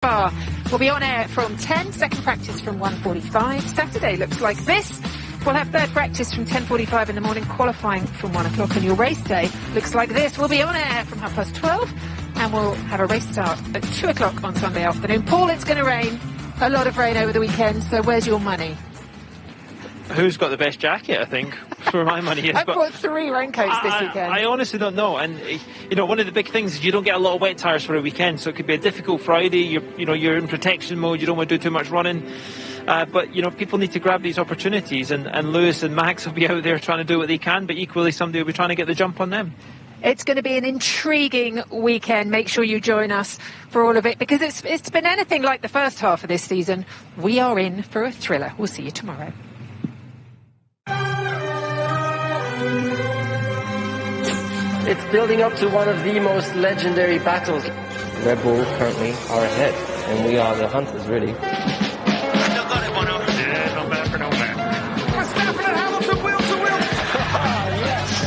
We'll be on air from 10, second practice from 1:45. Saturday looks like this. We'll have third practice from 10:45 in the morning, qualifying from 1 o'clock, and your race day looks like this. We'll be on air from 12:30, and we'll have a race start at 2 o'clock on Sunday afternoon. Paul, it's going to rain, a lot of rain over the weekend, so where's your money? Who's got the best jacket, I think, for my money. I bought 3 raincoats this weekend. I honestly don't know. And, you know, one of the big things is you don't get a lot of wet tyres for a weekend, so it could be a difficult Friday. You're in protection mode. You don't want to do too much running. But, you know, people need to grab these opportunities. And Lewis and Max will be out there trying to do what they can, but equally somebody will be trying to get the jump on them. It's going to be an intriguing weekend. Make sure you join us for all of it, because it's been anything like the first half of this season. We are in for a thriller. We'll see you tomorrow. It's building up to one of the most legendary battles. Red Bull currently are ahead, and we are the hunters, really. Verstappen and Hamilton wheel to wheel. Yes.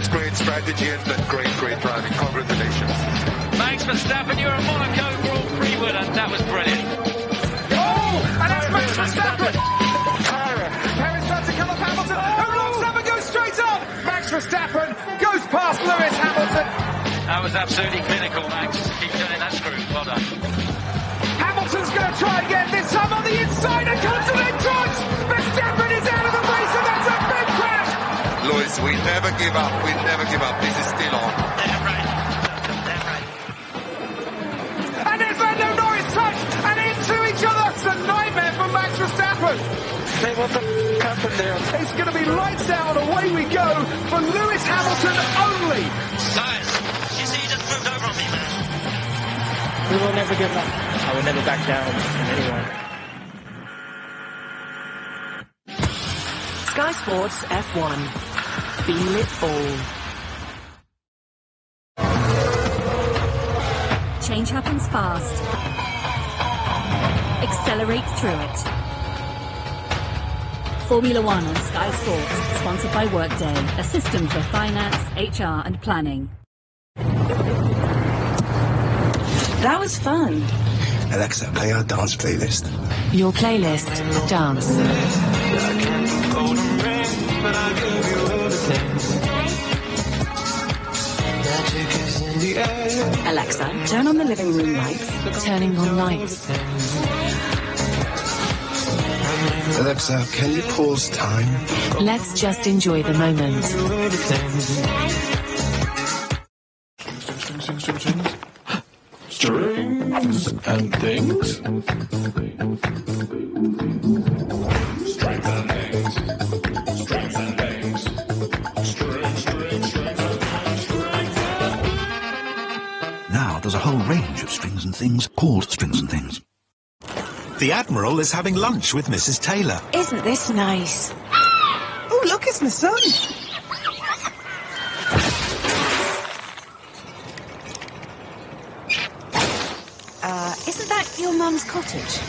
Great strategy and great driving. Congratulations. Thanks, Verstappen. You're a Monaco Grand Prix winner. That was brilliant. Oh, and that's Max Verstappen. Perez trying to come up Hamilton. Straight up! Max Verstappen goes past Lewis Hamilton. That was absolutely clinical, Max. Keep turning that screw. Well done. Hamilton's going to try again, this time on the inside, and comes to the touch! Verstappen is out of the race, and that's a big crash! Lewis, we never give up. We never give up. This is still on. Damn right. And there's Lando Norris touched, and into each other. It's a nightmare for Max Verstappen. Hey, what the happened there? It's going to be lights out, away we go for Lewis Hamilton only. Guys, you see, you just moved over on me, man. We will never give up. I will never back down from anyone. Sky Sports F1. Feel it all. Change happens fast. Accelerate through it. Formula One on Sky Sports, sponsored by Workday, a system for finance, HR and planning. That was fun. Alexa, play our dance playlist. Your playlist, dance. Alexa, turn on the living room lights. Turning on lights. Alexa, can you pause time? Let's just enjoy the moment. Strings and things. Strings and things. Strings and things. Now there's a whole range of strings and things called Strings and Things. The Admiral is having lunch with Mrs. Taylor. Isn't this nice? Oh, look, it's my son. Isn't that your mum's cottage?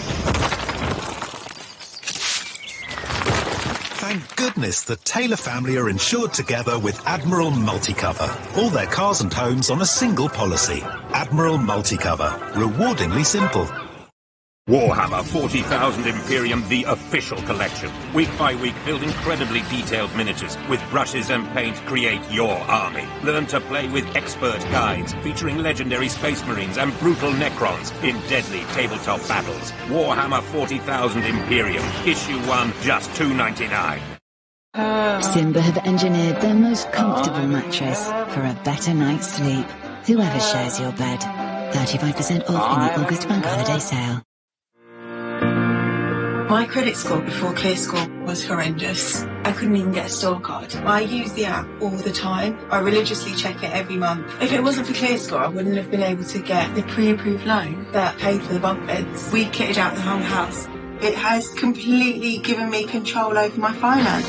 Thank goodness the Taylor family are insured together with Admiral Multicover. All their cars and homes on a single policy. Admiral Multicover. Rewardingly simple. Warhammer 40,000 Imperium, the official collection. Week by week, build incredibly detailed miniatures. With brushes and paint, create your army. Learn to play with expert guides, featuring legendary Space Marines and brutal Necrons in deadly tabletop battles. Warhammer 40,000 Imperium, Issue 1, just $2.99. Simba have engineered their most comfortable mattress for a better night's sleep. Whoever shares your bed. 35% off in the August Bank Holiday sale. My credit score before ClearScore was horrendous. I couldn't even get a store card. I use the app all the time. I religiously check it every month. If it wasn't for ClearScore, I wouldn't have been able to get the pre-approved loan that paid for the bunk beds. We kitted out the whole house. It has completely given me control over my finance.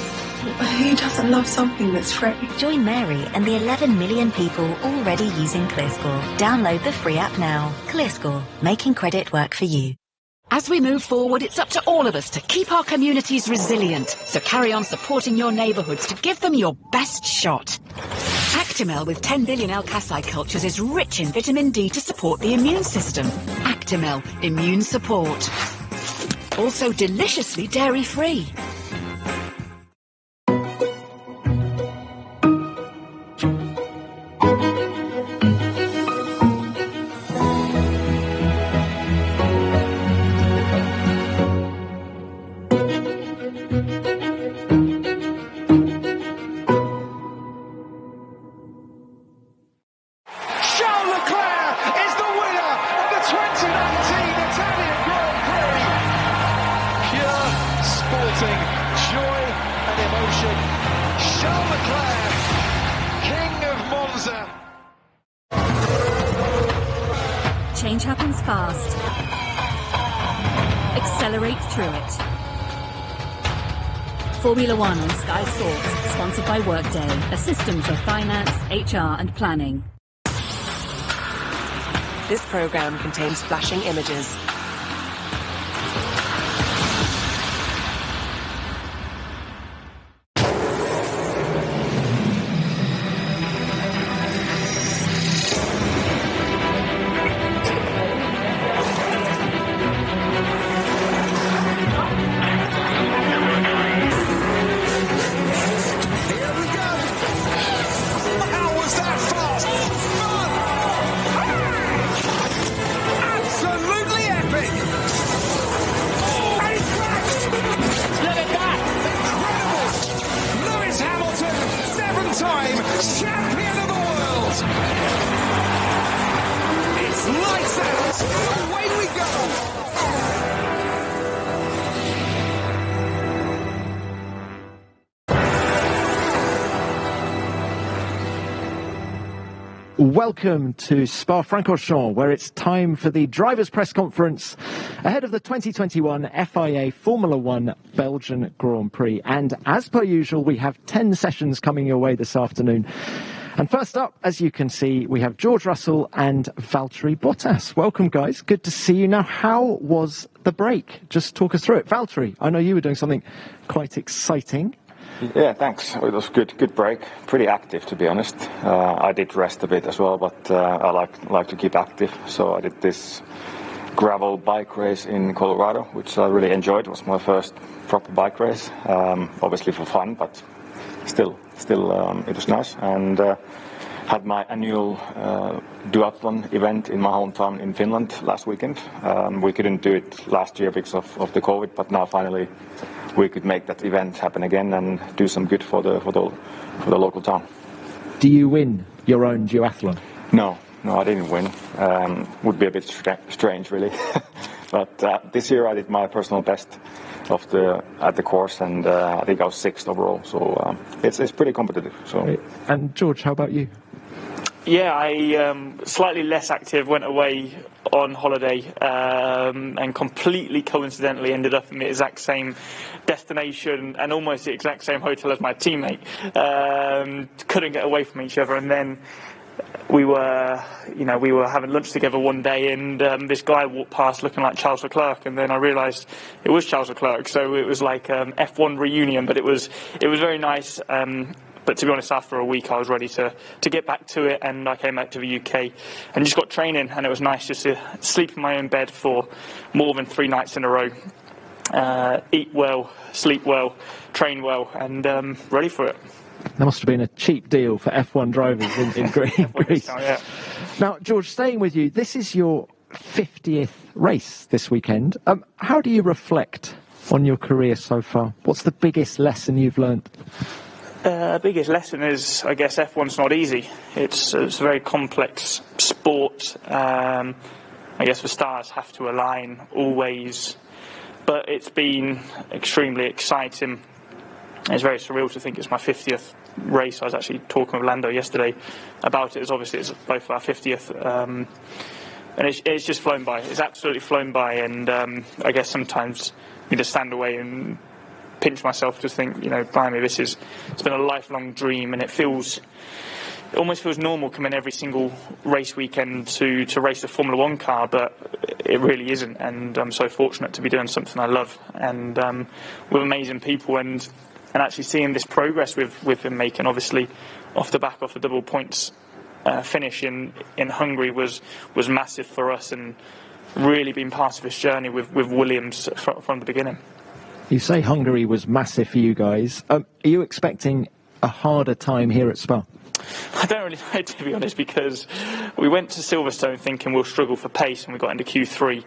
Who doesn't love something that's free? Join Mary and the 11 million people already using ClearScore. Download the free app now. ClearScore, making credit work for you. As we move forward, it's up to all of us to keep our communities resilient. So carry on supporting your neighbourhoods to give them your best shot. At Actimel with 10 billion L-Casei cultures is rich in vitamin D to support the immune system. Actimel, immune support. Also deliciously dairy-free. Change happens fast. Accelerate through it. Formula One on Sky Sports, sponsored by Workday, a system for finance, HR and planning. This program contains flashing images. Welcome to Spa-Francorchamps, where it's time for the drivers' press conference ahead of the 2021 FIA Formula One Belgian Grand Prix. And as per usual, we have 10 sessions coming your way this afternoon. And first up, as you can see, we have George Russell and Valtteri Bottas. Welcome, guys. Good to see you. Now, how was the break? Just talk us through it. Valtteri, I know you were doing something quite exciting. Yeah, thanks. It was good break. Pretty active, to be honest. I did rest a bit as well, but I like to keep active. So I did this gravel bike race in Colorado, which I really enjoyed. It was my first proper bike race, obviously for fun, but still, it was nice. And had my annual duathlon event in my hometown in Finland last weekend. We couldn't do it last year because of the COVID, but now finally we could make that event happen again and do some good for the local town. Do you win your own duathlon? No, I didn't win. Would be a bit strange, really. But this year I did my personal best at the course, and I think I was 6th overall. So it's pretty competitive. So. And George, how about you? Yeah, I slightly less active, went away on holiday and completely coincidentally ended up in the exact same destination and almost the exact same hotel as my teammate. Couldn't get away from each other, and then we were having lunch together one day, and this guy walked past looking like Charles Leclerc, and then I realised it was Charles Leclerc. So it was like F1 reunion, but it was very nice. But to be honest, after a week I was ready to get back to it, and I came back to the UK and just got training, and it was nice just to sleep in my own bed for more than 3 nights in a row. Eat well, sleep well, train well, and ready for it. There must have been a cheap deal for F1 drivers in Greece. Yeah. Now, George, staying with you, this is your 50th race this weekend. How do you reflect on your career so far? What's the biggest lesson you've learned? Biggest lesson is, I guess, F1's not easy. It's a very complex sport. I guess the stars have to align always. But it's been extremely exciting. It's very surreal to think it's my 50th race. I was actually talking with Lando yesterday about it. Obviously it's both our 50th. And it's just flown by. It's absolutely flown by. And I guess sometimes you just stand away and pinch myself to think, blimey, it's been a lifelong dream, and it almost feels normal coming every single race weekend to race a Formula One car, but it really isn't. And I'm so fortunate to be doing something I love, and with amazing people, and actually seeing this progress we've been making. Obviously, off the back of the double points finish in Hungary was massive for us, and really been part of this journey with Williams from the beginning. You say Hungary was massive for you guys. Are you expecting a harder time here at Spa? I don't really know, to be honest, because we went to Silverstone thinking we'll struggle for pace, and we got into Q3.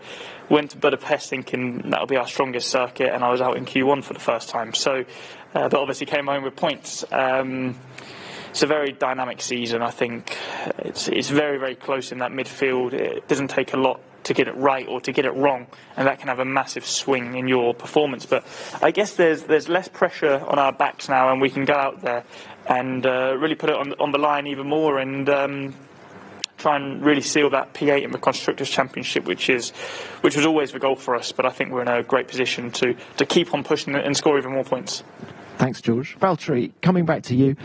Went to Budapest thinking that'll be our strongest circuit, and I was out in Q1 for the first time. So, but obviously came home with points. It's a very dynamic season. I think it's very, very close in that midfield. It doesn't take a lot to get it right or to get it wrong, and that can have a massive swing in your performance. But I guess there's less pressure on our backs now, and we can go out there and really put it on the line even more, and try and really seal that P8 in the Constructors' Championship, which was always the goal for us. But I think we're in a great position to keep on pushing it and score even more points. Thanks, George. Valtteri, coming back to you,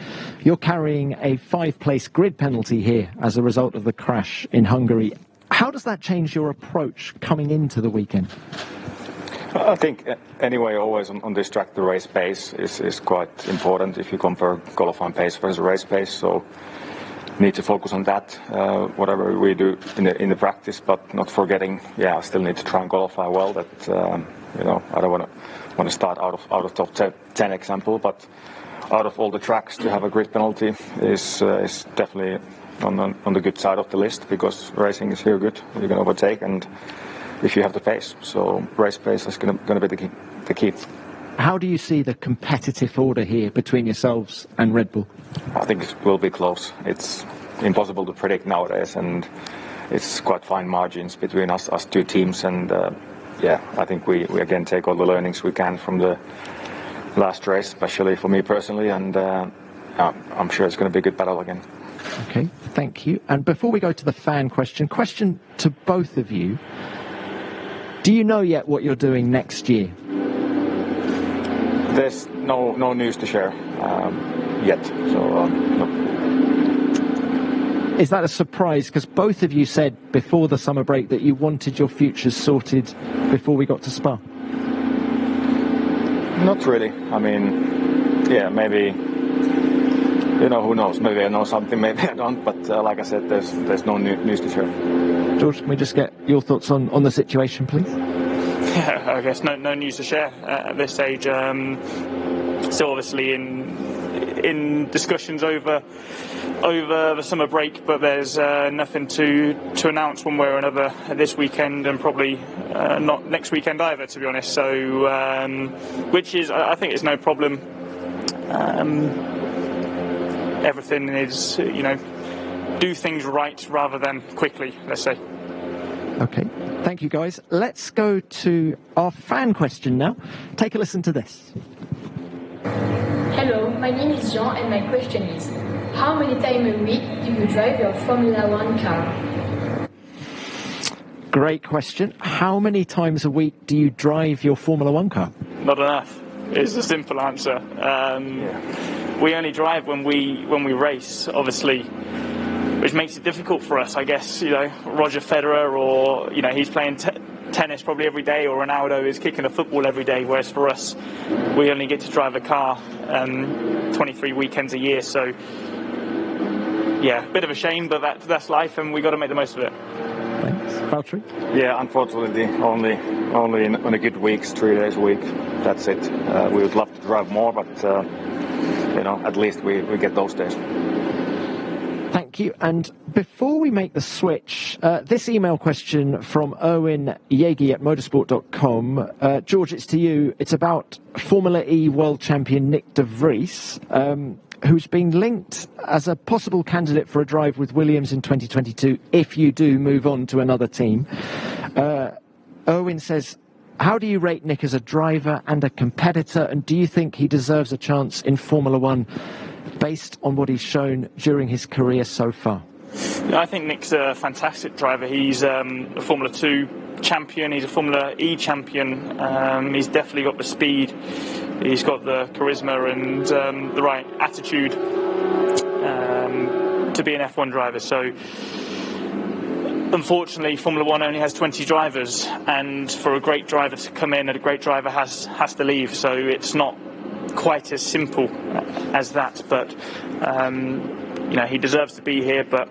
you're carrying a 5-place grid penalty here as a result of the crash in Hungary. How does that change your approach coming into the weekend? I think, anyway, always on this track, the race pace is quite important if you compare qualifying pace versus race pace. So, need to focus on that, whatever we do in the practice, but not forgetting, I still need to try and qualify well. That I don't want to start out of top 10 example, but out of all the tracks to have a grid penalty is definitely on the good side of the list, because racing is here good. You can overtake, and if you have the pace, so race pace is going to be the key. How do you see the competitive order here between yourselves and Red Bull? I think it will be close. It's impossible to predict nowadays, and it's quite fine margins between us two teams. And I think we again take all the learnings we can from the last race, especially for me personally, and I'm sure it's going to be a good battle again. Okay, thank you. And before we go to the fan question to both of you, do you know yet what you're doing next year? There's no news to share yet. So, no. Is that a surprise? Because both of you said before the summer break that you wanted your futures sorted before we got to Spa. Not really. I mean, maybe. Who knows? Maybe I know something, maybe I don't. But like I said, there's no news to share. George, can we just get your thoughts on the situation, please? Yeah, I guess no news to share at this stage. Still obviously in discussions over the summer break, but there's nothing to announce one way or another this weekend, and probably not next weekend either, to be honest. So, which is, I think, is no problem. Everything is, do things right rather than quickly, let's say. Okay, thank you guys. Let's go to our fan question now. Take a listen to this. Hello, my name is Jean, and my question is, how many times a week do you drive your Formula 1 car? Great question. How many times a week do you drive your Formula 1 car? Not enough is the simple answer. We only drive when we race, obviously, which makes it difficult for us, I guess. Roger Federer, or he's playing tennis probably every day, or Ronaldo is kicking a football every day, whereas for us, we only get to drive a car 23 weekends a year. So a bit of a shame, but that's life, and we got to make the most of it. Thanks. Valtteri? Yeah, unfortunately, only on a good weeks, 3 days a week. That's it. We would love to drive more, but at least we get those days. Thank you. And before we make the switch, this email question from Erwin Yegi at motorsport.com. George, it's to you. It's about Formula E world champion Nick de Vries, who's been linked as a possible candidate for a drive with Williams in 2022 if you do move on to another team. Erwin says, how do you rate Nick as a driver and a competitor, and do you think he deserves a chance in Formula 1 based on what he's shown during his career so far? I think Nick's a fantastic driver. He's a Formula 2 champion, he's a Formula E champion. He's definitely got the speed, he's got the charisma and the right attitude to be an F1 driver. So unfortunately, Formula 1 only has 20 drivers, and for a great driver to come in, a great driver has to leave. So it's not quite as simple as that. But he deserves to be here. But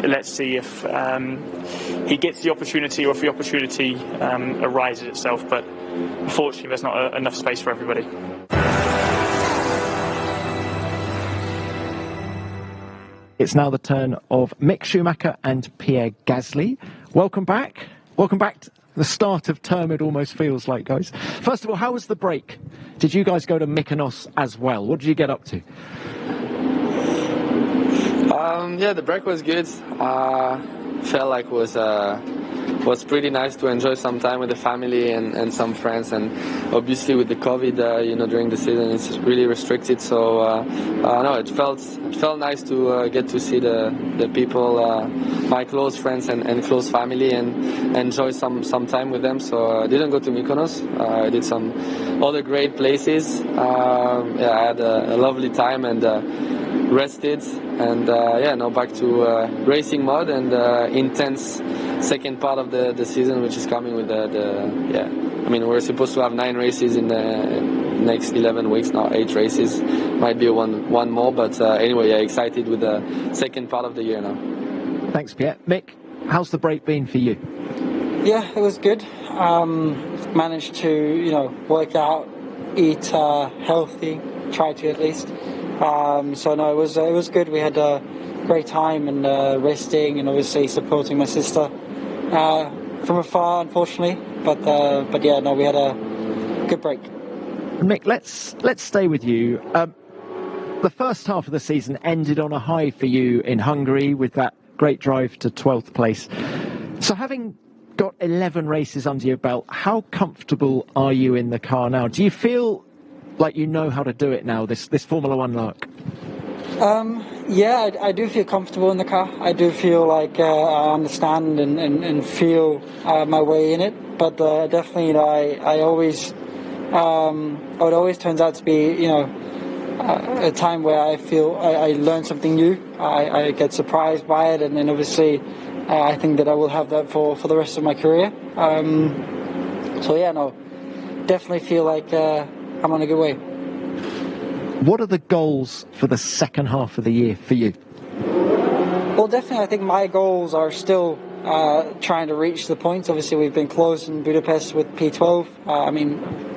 let's see if he gets the opportunity, or if the opportunity arises itself. But unfortunately, there's not enough space for everybody. It's now the turn of Mick Schumacher and Pierre Gasly. Welcome back. Welcome back to the start of term, it almost feels like, guys. First of all, how was the break? Did you guys go to Mykonos as well? What did you get up to? Yeah, the break was good. Felt like it was pretty nice to enjoy some time with the family and some friends, and obviously with the COVID, during the season it's really restricted. So no, it felt nice to get to see the people, my close friends and close family, and enjoy some time with them. So I didn't go to Mykonos. I did some other great places. I had a lovely time and rested, and now back to racing mode and intense second part of the season, which is coming with we're supposed to have 9 races in the next 11 weeks, now 8 races, might be one more, but anyway, excited with the second part of the year now. Thanks, Pierre. Mick, how's the break been for you? Yeah, it was good. Managed to work out, eat healthy, try to at least. So no, it was good. We had a great time and resting, and obviously supporting my sister from afar, unfortunately. But yeah, no, we had a good break. Mick, let's stay with you. The first half of the season ended on a high for you in Hungary with that great drive to 12th place. So having got 11 races under your belt, how comfortable are you in the car now? Do you feel like you know how to do it now, this Formula One lark? Yeah, I do feel comfortable in the car. I do feel like I understand and feel my way in it. But definitely, I always, it always turns out to be, a time where I feel I learn something new. I get surprised by it, and then obviously, I think that I will have that for the rest of my career. So yeah, no, definitely feel like I'm on a good way. What are the goals for the second half of the year for you? Well, definitely, I think my goals are still trying to reach the points. Obviously, we've been close in Budapest with P12.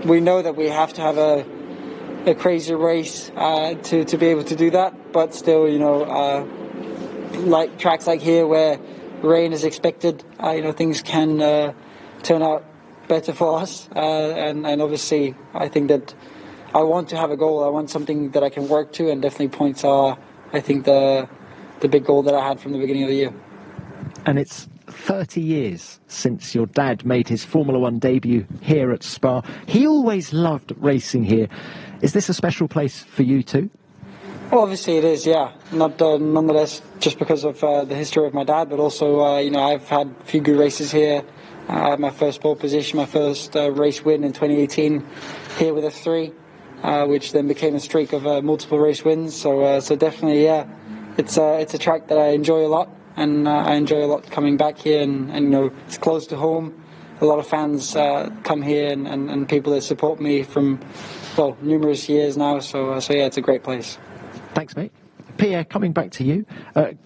We know that we have to have a crazy race to be able to do that. But still, like tracks like here where rain is expected, things can turn out better for us. And obviously, I think that I want to have a goal. I want something that I can work to, and definitely points are, I think, the big goal that I had from the beginning of the year. And it's 30 years since your dad made his Formula One debut here at Spa. He always loved racing here. Is this a special place for you too? Well, obviously it is, yeah. Nonetheless, just because of the history of my dad, but also, I've had a few good races here. I had my first pole position, my first race win in 2018 here with F3. Which then became a streak of multiple race wins. So definitely, yeah, it's a track that I enjoy a lot, and I enjoy a lot coming back here. And it's close to home. A lot of fans come here, and people that support me from numerous years now. So yeah, it's a great place. Thanks, mate. Pierre, coming back to you,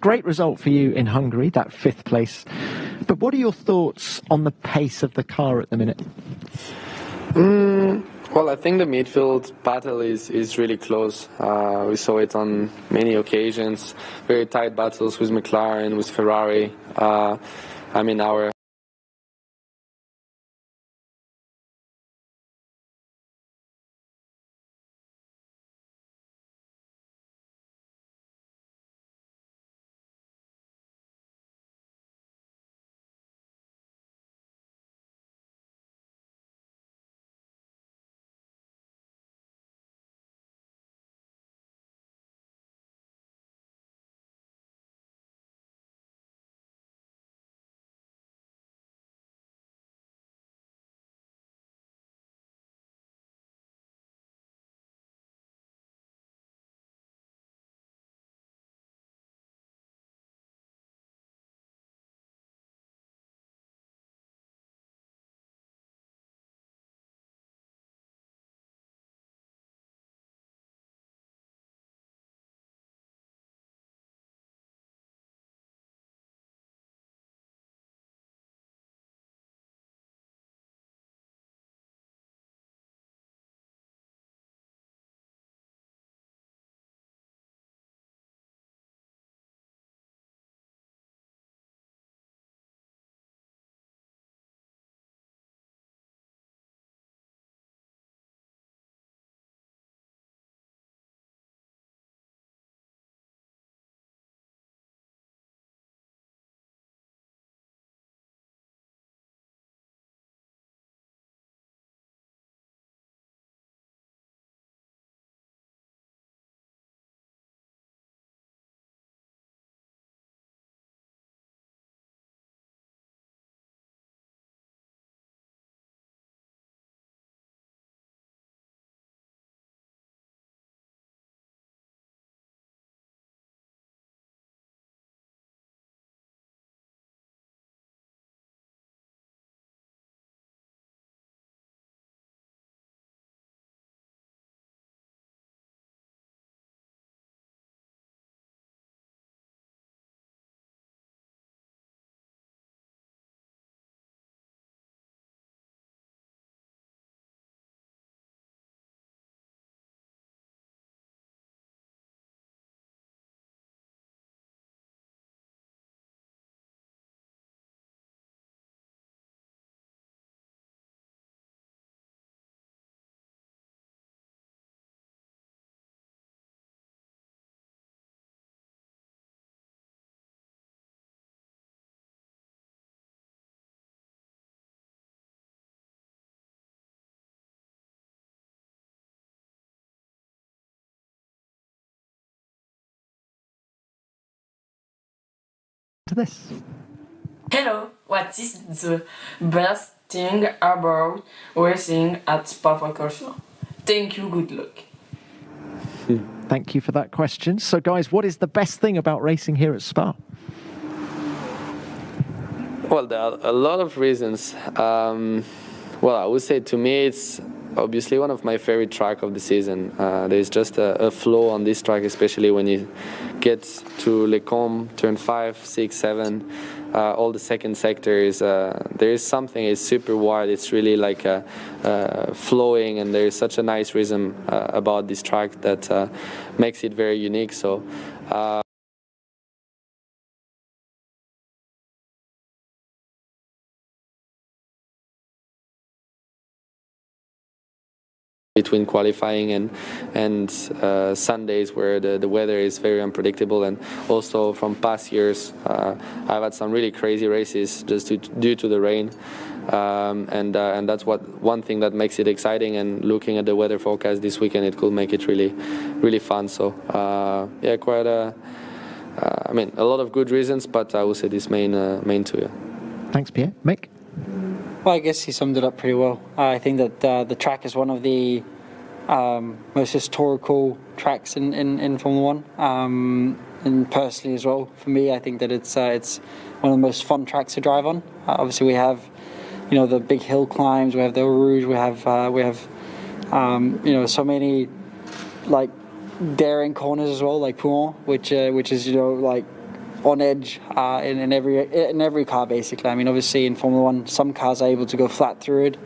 great result for you in Hungary, that 5th place. But what are your thoughts on the pace of the car at the minute? Well, I think the midfield battle is really close. We saw it on many occasions. Very tight battles with McLaren, with Ferrari. Our to this. Hello, what is the best thing about racing at Spa-Francorchamps? Thank you, good luck. Thank you for that question. So, guys, what is the best thing about racing here at Spa? Well, there are a lot of reasons. Well, I would say to me it's obviously one of my favorite tracks of the season. There's just a flow on this track, especially when you get to Les Combes, turn 5, 6, 7, all the second sectors. There is something, it's super wide, it's really like flowing, and there is such a nice rhythm about this track that makes it very unique. So. Between qualifying and Sundays where the weather is very unpredictable, and also from past years I've had some really crazy races just due to the rain, and that's one thing that makes it exciting, and looking at the weather forecast this weekend it could make it really fun. So yeah, quite a lot of good reasons, but I would say this main two. Yeah. Thanks, Pierre. Mick? Well, I guess he summed it up pretty well. I think that the track is one of the most historical tracks in Formula One, and personally as well. For me, I think that it's one of the most fun tracks to drive on. Obviously, we have the big hill climbs, we have the Eau Rouge, we have so many like daring corners as well, like Pouin, which is like on edge in every car basically. I mean, obviously in Formula One, some cars are able to go flat through it.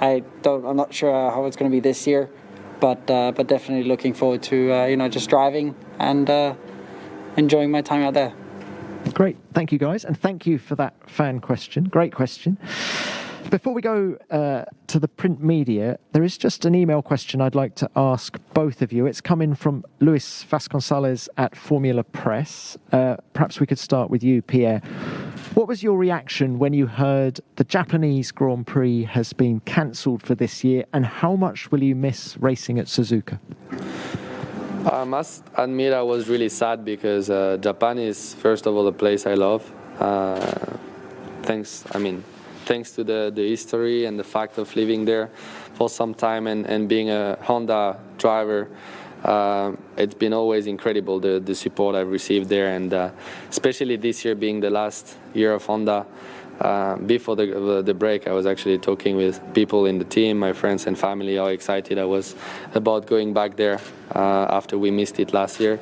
I'm not sure how it's going to be this year, but definitely looking forward to just driving and enjoying my time out there. Great, thank you guys, and thank you for that fan question. Great question. Before we go to the print media, there is just an email question I'd like to ask both of you. It's coming from Luis Vasconcelos at Formula Press. Perhaps we could start with you, Pierre. What was your reaction when you heard the Japanese Grand Prix has been cancelled for this year, and how much will you miss racing at Suzuka? I must admit I was really sad because Japan is, first of all, a place I love. Thanks to the history and the fact of living there for some time and being a Honda driver, it's been always incredible, the support I've received there, and especially this year being the last year of Honda. Before the break, I was actually talking with people in the team, my friends and family, how excited I was about going back there after we missed it last year.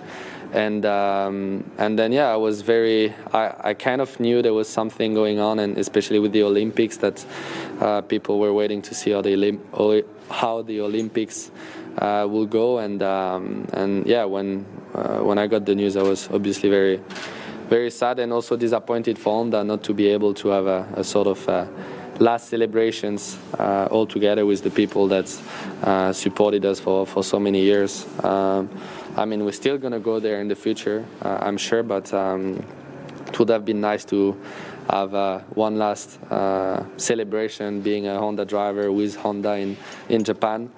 And then I was I kind of knew there was something going on, and especially with the Olympics, that people were waiting to see how the Olympics will go. When I got the news, I was obviously very sad and also disappointed for Honda not to be able to have a sort of last celebrations all together with the people that supported us for so many years. We're still going to go there in the future, I'm sure, but it would have been nice to have one last celebration being a Honda driver with Honda in Japan.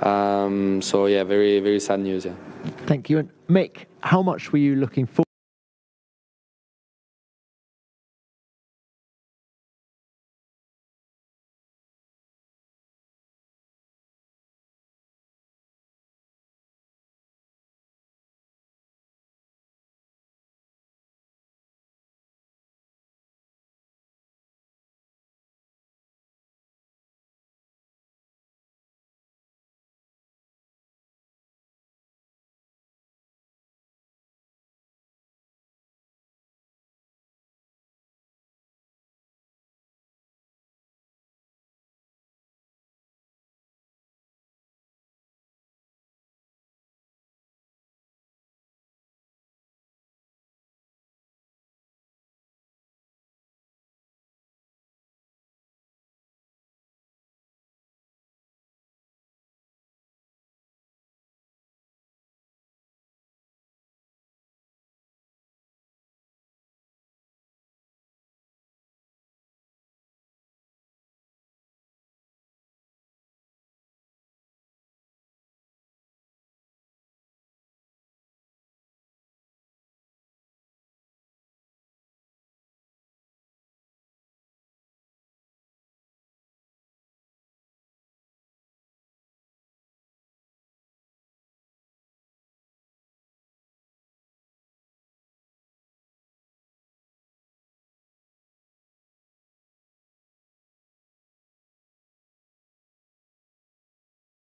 Very, very sad news. Yeah. Thank you. And Mick, how much were you looking forward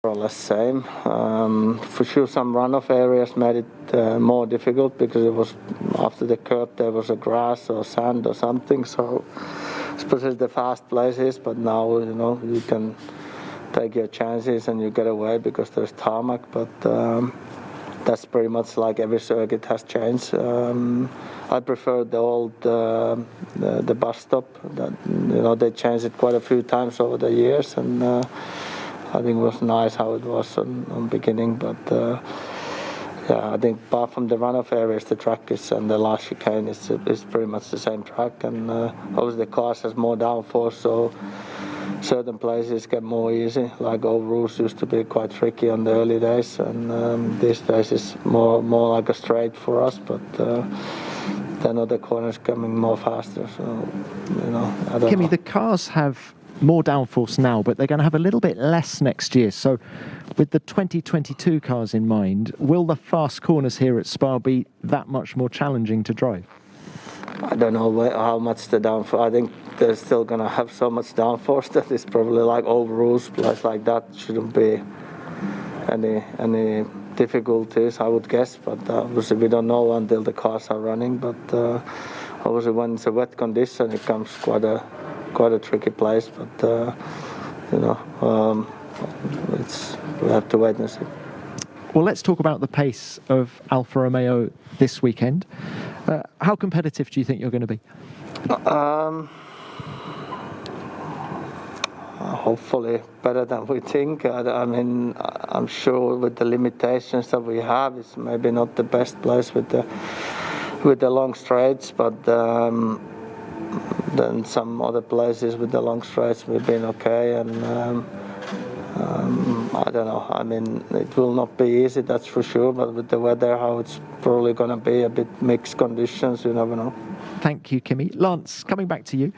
More or less same. For sure, some runoff areas made it more difficult because it was after the curb there was a grass or sand or something. So, especially the fast places. But now you can take your chances and you get away because there's tarmac. But that's pretty much like every circuit has changed. I prefer the old the bus stop. That, they changed it quite a few times over the years, and I think it was nice how it was on beginning. But yeah, I think apart from the runoff areas, the track is and the last chicane is pretty much the same track. And obviously the cars has more downforce, so certain places get more easy. Like Old Roos used to be quite tricky on the early days, and these days it's more like a straight for us. But then other corners coming more faster. So I don't Kimi, know. the cars have more downforce now, but they're going to have a little bit less next year. So with the 2022 cars in mind, will the fast corners here at Spa be that much more challenging to drive? I don't know how much the downforce. I think they're still going to have so much downforce that it's probably like Old Roos, place like that shouldn't be any difficulties, I would guess. But obviously we don't know until the cars are running. But obviously when it's a wet condition, it comes quite a tricky place. But we have to wait and see. Well, let's talk about the pace of Alfa Romeo this weekend. How competitive do you think you're going to be? Hopefully better than we think. I mean, I'm sure with the limitations that we have, it's maybe not the best place with the long straights, but then some other places with the long straights we've been okay. And I don't know. I mean, it will not be easy, that's for sure. But with the weather, how it's probably going to be a bit mixed conditions, you never know. Thank you, Kimi. Lance, coming back to you.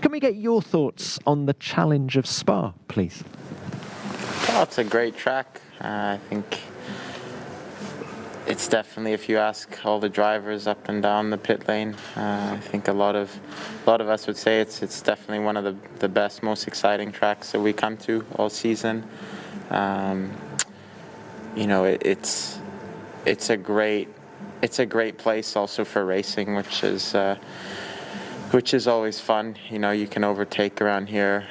Can we get your thoughts on the challenge of Spa, please? Well, it's a great track. I think it's definitely, if you ask all the drivers up and down the pit lane, I think a lot of us would say it's definitely one of the best, most exciting tracks that we come to all season. It's a great place also for racing, which is always fun. You can overtake around here.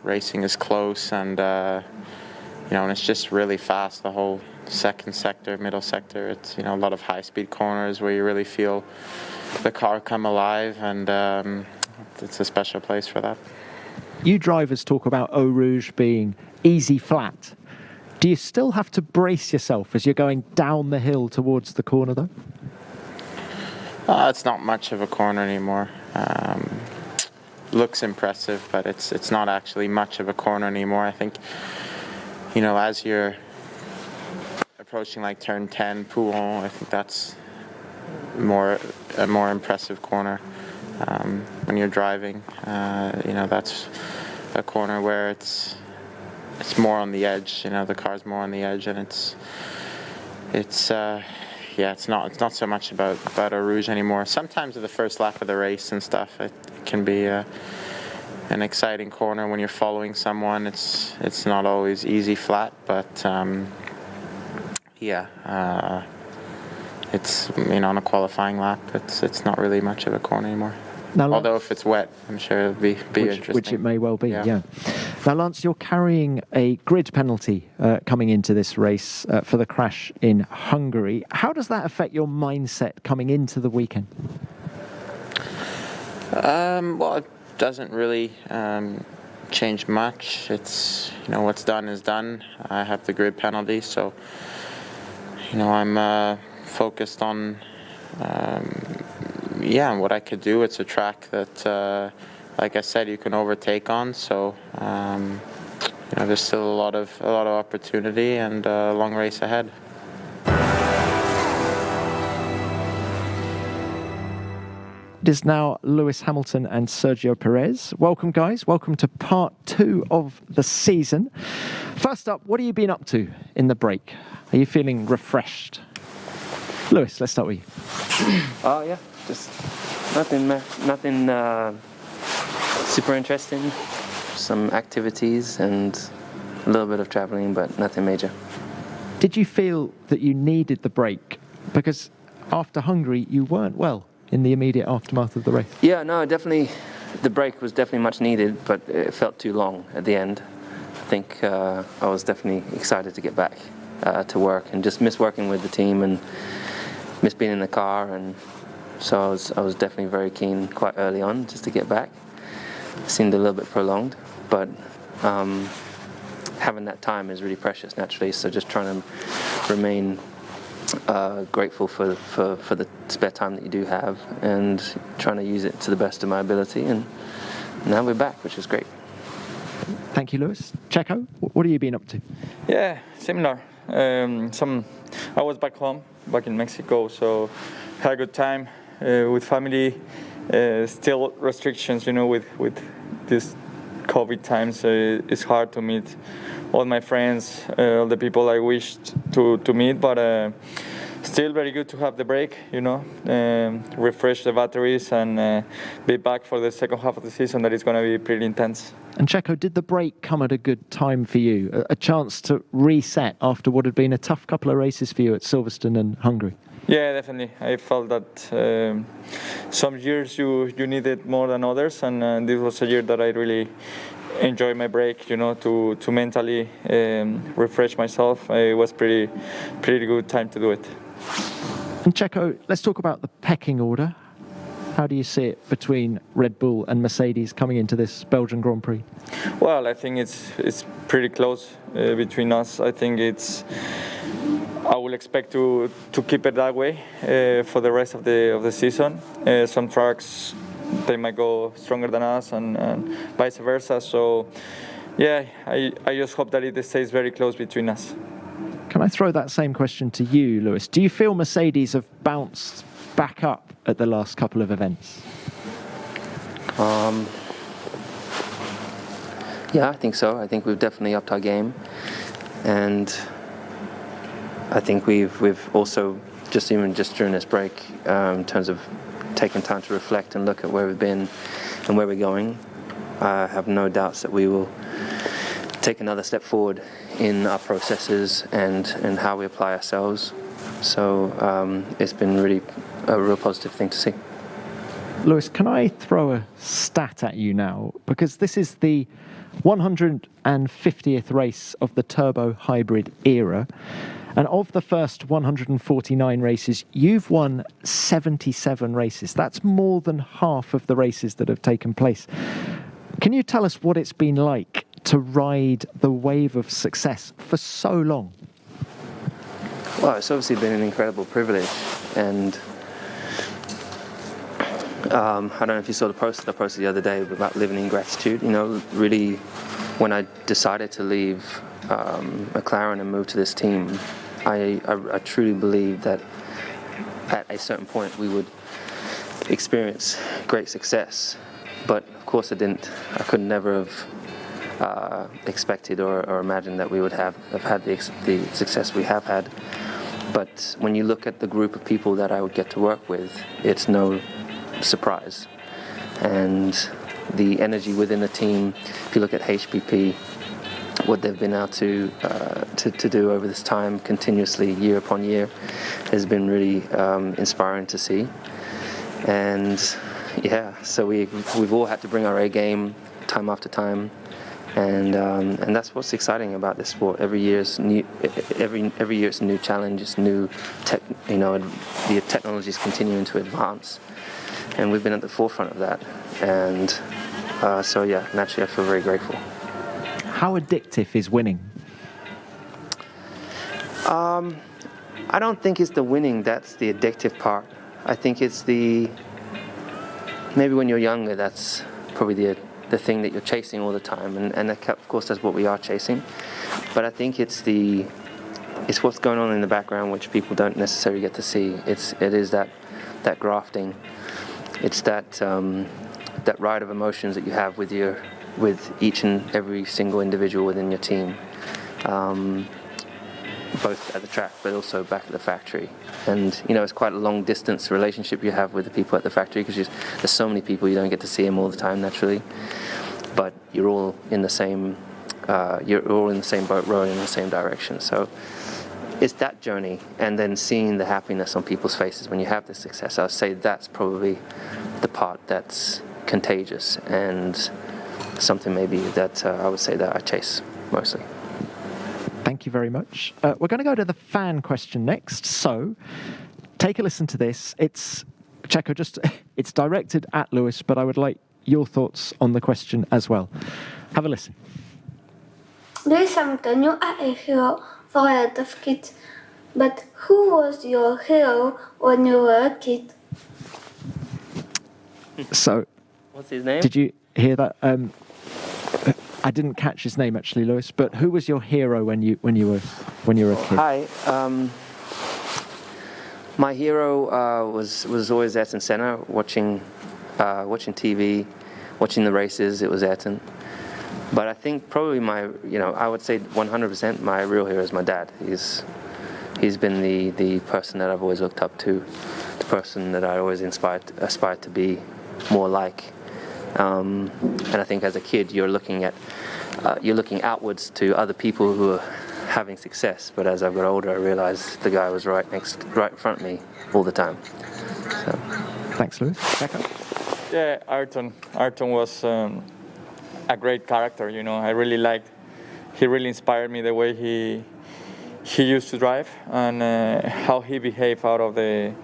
Racing is close, and and it's just really fast. The whole second sector, middle sector. It's a lot of high-speed corners where you really feel the car come alive, and it's a special place for that. You drivers talk about Eau Rouge being easy flat. Do you still have to brace yourself as you're going down the hill towards the corner, though? It's not much of a corner anymore. Looks impressive, but it's not actually much of a corner anymore. I think, as you're approaching like turn 10, Pouhon, I think that's a more impressive corner. When you're driving, that's a corner where it's more on the edge. The car's more on the edge, and it's not so much about Eau Rouge anymore. Sometimes at the first lap of the race and stuff, it can be an exciting corner when you're following someone. It's not always easy flat, but it's on a qualifying lap, it's not really much of a corner anymore. Now, although if it's wet, I'm sure it'll be interesting. Which it may well be, yeah. Now, Lance, you're carrying a grid penalty coming into this race for the crash in Hungary. How does that affect your mindset coming into the weekend? Well, it doesn't really change much. It's, what's done is done. I have the grid penalty, so, I'm focused on what I could do. It's a track that, like I said, you can overtake on. So, there's still a lot of opportunity and a long race ahead. It is now Lewis Hamilton and Sergio Perez. Welcome, guys. Welcome to part 2 of the season. First up, what have you been up to in the break? Are you feeling refreshed? Lewis, let's start with you. Oh, yeah. Just nothing super interesting. Some activities and a little bit of travelling, but nothing major. Did you feel that you needed the break? Because after Hungary, you weren't well in the immediate aftermath of the race. Yeah, no, definitely. The break was definitely much needed, but it felt too long at the end. I think I was definitely excited to get back to work, and just miss working with the team and miss being in the car, and so I was definitely very keen quite early on just to get back. It seemed a little bit prolonged, but having that time is really precious naturally, so just trying to remain grateful for the spare time that you do have, and trying to use it to the best of my ability, and now we're back, which is great. Thank you, Lewis. Checo, what have you been up to? Yeah, similar. I was back home, back in Mexico, so had a good time with family. Still restrictions, with this COVID times. It's hard to meet all my friends, all the people I wished to meet, but still very good to have the break, refresh the batteries and be back for the second half of the season that is going to be pretty intense. And Checo, did the break come at a good time for you? A chance to reset after what had been a tough couple of races for you at Silverstone and Hungary? Yeah, definitely. I felt that some years you need it more than others, and this was a year that I really enjoyed my break, to mentally refresh myself. It was pretty good time to do it. And Checo, let's talk about the pecking order. How do you see it between Red Bull and Mercedes coming into this Belgian Grand Prix? Well, I think it's pretty close between us. I think I will expect to keep it that way for the rest of the season. Some tracks, they might go stronger than us, and vice versa. So, yeah, I just hope that it stays very close between us. Can I throw that same question to you, Lewis? Do you feel Mercedes have bounced back up at the last couple of events? Yeah, I think so. I think we've definitely upped our game, and I think we've also just during this break, in terms of taking time to reflect and look at where we've been and where we're going, I have no doubts that we will take another step forward in our processes and how we apply ourselves. So it's been really a real positive thing to see. Lewis, can I throw a stat at you now? Because this is the 150th race of the turbo hybrid era. And of the first 149 races, you've won 77 races. That's more than half of the races that have taken place. Can you tell us what it's been like to ride the wave of success for so long? Well, it's obviously been an incredible privilege, and I don't know if you saw the post I posted the other day about living in gratitude. Really, when I decided to leave McLaren and move to this team, I truly believed that at a certain point we would experience great success. But of course I could never have expected or imagined that we would have had the success we have had. But when you look at the group of people that I would get to work with, it's no surprise. And the energy within the team, if you look at HPP, what they've been able to do over this time, continuously, year upon year, has been really inspiring to see. And yeah, so we've all had to bring our A game time after time, and that's what's exciting about this sport. Every year it's new. Every year it's a new challenge. It's new. The technology is continuing to advance, and we've been at the forefront of that. And so yeah, naturally I feel very grateful. How addictive is winning? I don't think it's the winning that's the addictive part. I think it's maybe when you're younger, that's probably the thing that you're chasing all the time, and of course that's what we are chasing. But I think it's what's going on in the background which people don't necessarily get to see. It is that grafting. It's that ride of emotions that you have with each and every single individual within your team, both at the track but also back at the factory. And it's quite a long distance relationship you have with the people at the factory, because there's so many people, you don't get to see them all the time naturally, but you're all in the same you're all in the same boat, rowing in the same direction. So it's that journey, and then seeing the happiness on people's faces when you have this success. I'd say that's probably the part that's contagious, and something maybe that I would say that I chase mostly. Thank you very much. We're going to go to the fan question next. So take a listen to this. It's Checo, it's directed at Lewis, but I would like your thoughts on the question as well. Have a listen. Luis Antonio are a hero for a lot of kids, but who was your hero when you were a kid? So, what's his name? Did you hear that? I didn't catch his name actually, Lewis. But who was your hero when you were a kid? Hi. My hero was always Ayrton Senna. Watching TV, watching the races. It was Ayrton. But I think probably I would say 100% my real hero is my dad. He's been the person that I've always looked up to, the person that I always aspired to be more like. And I think as a kid you're looking outwards to other people who are having success. But as I got older, I realized the guy was right in front of me all the time. So. Thanks, Lewis. Becca? Yeah, Ayrton was a great character. I really liked. He really inspired me the way he used to drive and how he behaved out of the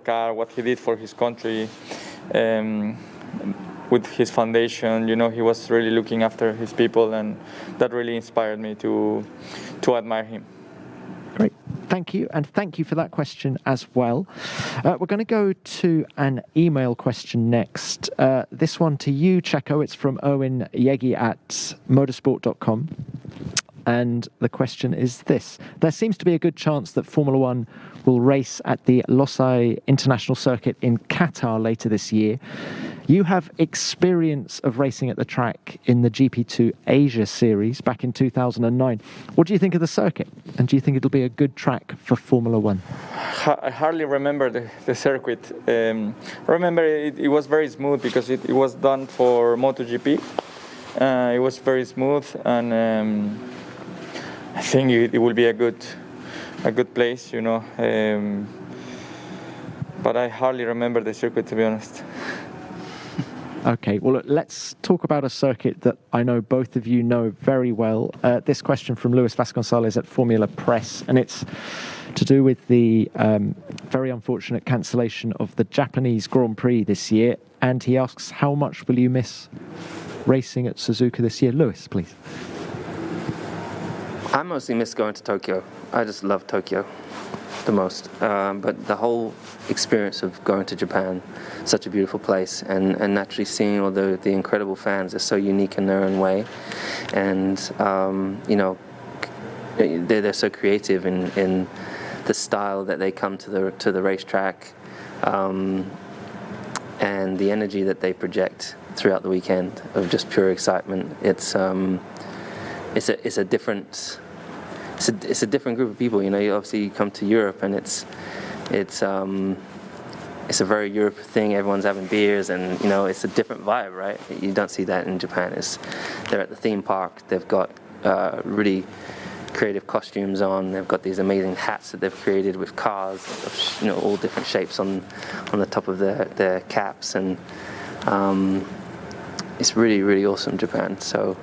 car, what he did for his country. With his foundation, he was really looking after his people, and that really inspired me to admire him. Great, thank you, and thank you for that question as well. We're going to go to an email question next. This one to you, Checo. It's from Owen Yegi at motorsport.com. And the question is this. There seems to be a good chance that Formula One will race at the Losail International Circuit in Qatar later this year. You have experience of racing at the track in the GP2 Asia series back in 2009. What do you think of the circuit? And do you think it'll be a good track for Formula One? I hardly remember the circuit. I remember it was very smooth because it was done for MotoGP. It was very smooth, and I think it will be a good place, but I hardly remember the circuit, to be honest. Okay, well, let's talk about a circuit that I know both of you know very well. This question from Luis Vasconcelos at Formula Press, and it's to do with the very unfortunate cancellation of the Japanese Grand Prix this year. And he asks, how much will you miss racing at Suzuka this year? Lewis, please. I mostly miss going to Tokyo. I just love Tokyo the most. But the whole experience of going to Japan, such a beautiful place, and naturally seeing all the incredible fans, are so unique in their own way. And, they're so creative in the style that they come to the racetrack, and the energy that they project throughout the weekend of just pure excitement. It's a different group of people. Obviously you come to Europe and it's a very Europe thing. Everyone's having beers, and it's a different vibe, right? You don't see that in Japan. They're at the theme park. They've got really creative costumes on. They've got these amazing hats that they've created with cars, all different shapes on the top of their caps, and it's really, really awesome, Japan. So,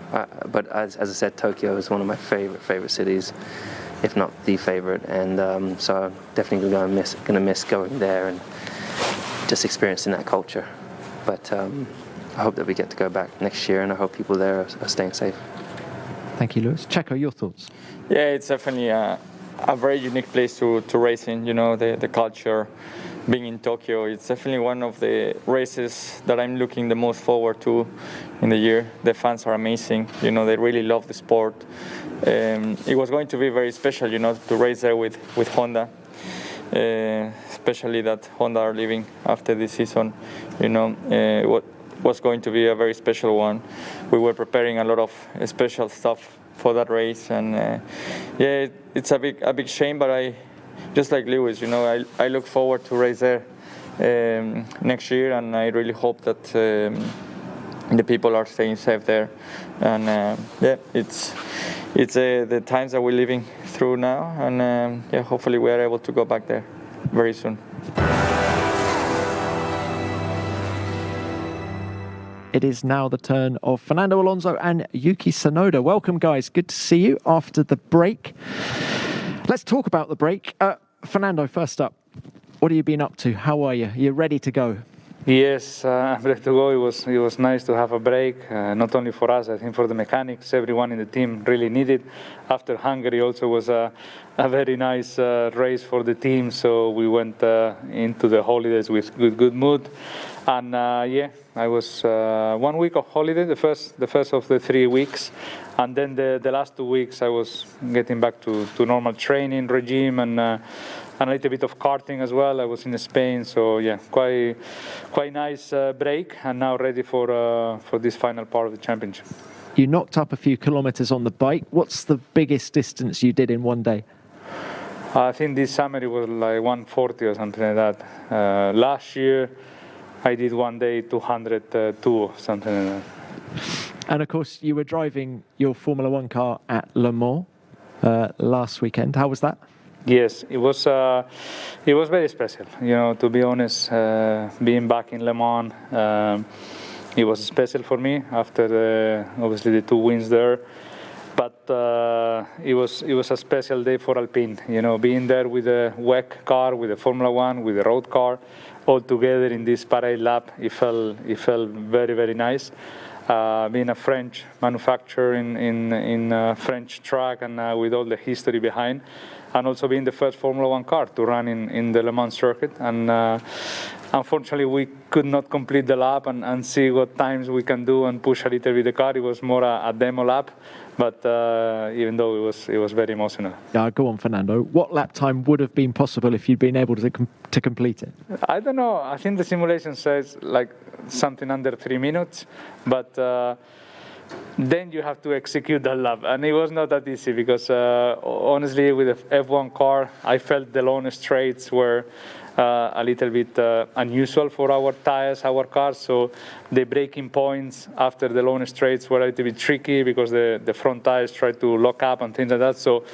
but as I said, Tokyo is one of my favorite cities, if not the favorite, and so I'm definitely gonna miss going there and just experiencing that culture. But I hope that we get to go back next year, and I hope people there are staying safe. Thank you, Lewis. Checo, your thoughts? Yeah, it's definitely a very unique place to race in. The culture. Being in Tokyo, it's definitely one of the races that I'm looking the most forward to in the year. The fans are amazing. They really love the sport. It was going to be very special, to race there with Honda. Especially that Honda are leaving after this season. What was going to be a very special one. We were preparing a lot of special stuff for that race, and it's a big shame, but I just like Lewis, I look forward to race there next year, and I really hope that the people are staying safe there, and yeah, it's the times that we're living through now, and yeah, hopefully we are able to go back there very soon. It is now the turn of Fernando Alonso and Yuki Tsunoda. Welcome, guys. Good to see you after the break. Let's talk about the break. Fernando, first up, what have you been up to? How are you? You're ready to go? Yes, I'm ready to go. It was nice to have a break, not only for us, I think for the mechanics. Everyone in the team really needed. After Hungary also was a very nice race for the team, so we went into the holidays with good mood. And yeah, I was 1 week of holiday, the first of the 3 weeks, and then the last 2 weeks I was getting back to normal training regime and a little bit of karting as well. I was in Spain, so yeah, quite nice break, and now ready for this final part of the championship. You knocked up a few kilometers on the bike. What's the biggest distance you did in one day? I think this summer it was like 140 or something like that. Last year I did one day 202 or something like that. And of course, you were driving your Formula One car at Le Mans last weekend. How was that? Yes, it was very special. You know, to be honest, being back in Le Mans, it was special for me after obviously the 2 wins there. But it was a special day for Alpine. You know, being there with the WEC car, with the Formula One, with the road car, all together in this parade lap, it felt very, very nice. Being a French manufacturer in French track and with all the history behind, and also being the first Formula One car to run in the Le Mans circuit. And unfortunately, we could not complete the lap and see what times we can do and push a little bit the car. It was more a demo lap, but even though it was very emotional. Yeah, go on, Fernando. What lap time would have been possible if you'd been able to complete it? I don't know. I think the simulation says like something under 3 minutes, but then you have to execute that lap, and it was not that easy because honestly, with the F1 car, I felt the long straights were a little bit unusual for our tires, our cars. So the braking points after the long straights were a little bit tricky because the front tires try to lock up and things like that. So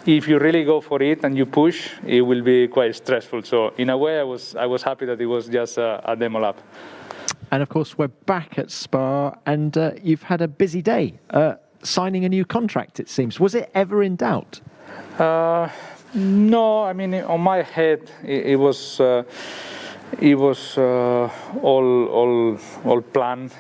if you really go for it and you push, it will be quite stressful. So in a way, I was happy that it was just a demo lap. And of course, we're back at Spa, and you've had a busy day signing a new contract, it seems. Was it ever in doubt? No, I mean, on my head, it was all planned